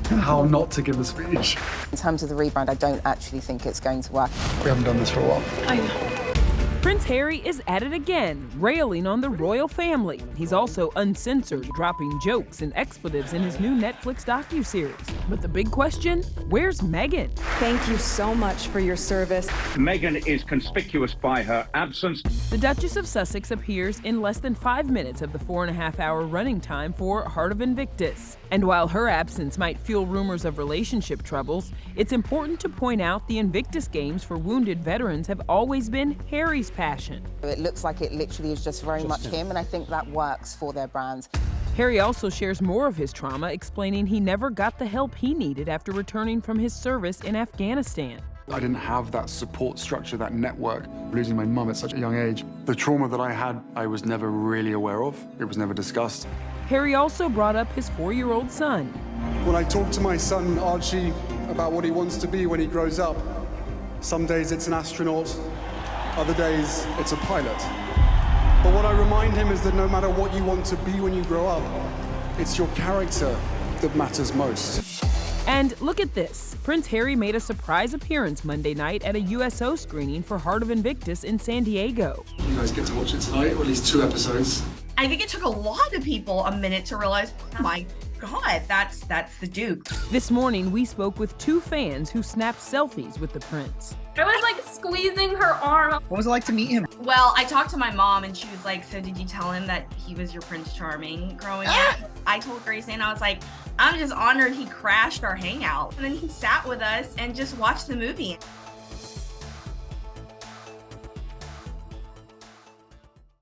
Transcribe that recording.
how not to give a speech. In terms of the rebrand, I don't actually think it's going to work. We haven't done this for a while. I know. Prince Harry is at it again, railing on the royal family. He's also uncensored, dropping jokes and expletives in his new Netflix docuseries. But the big question, where's Meghan? Thank you so much for your service. Meghan is conspicuous by her absence. The Duchess of Sussex appears in less than 5 minutes of the 4.5-hour running time for Heart of Invictus. And while her absence might fuel rumors of relationship troubles, it's important to point out the Invictus Games for wounded veterans have always been Harry's passion. It looks like it literally is just very much him, and I think that works for their brands. Harry also shares more of his trauma, explaining he never got the help he needed after returning from his service in Afghanistan. I didn't have that support structure, that network. Losing my mum at such a young age. The trauma that I had, I was never really aware of. It was never discussed. Harry also brought up his 4-year-old son. When I talk to my son, Archie, about what he wants to be when he grows up, some days it's an astronaut, other days it's a pilot. But what I remind him is that no matter what you want to be when you grow up, it's your character that matters most. And look at this. Prince Harry made a surprise appearance Monday night at a USO screening for Heart of Invictus in San Diego. You guys get to watch it tonight, or at least 2 episodes. I think it took a lot of people a minute to realize, oh my God, that's the Duke. This morning, we spoke with 2 fans who snapped selfies with the prince. I was like squeezing her arm. What was it like to meet him? Well, I talked to my mom and she was like, so did you tell him that he was your Prince Charming growing up? I told Grace and I was like, I'm just honored he crashed our hangout. And then he sat with us and just watched the movie.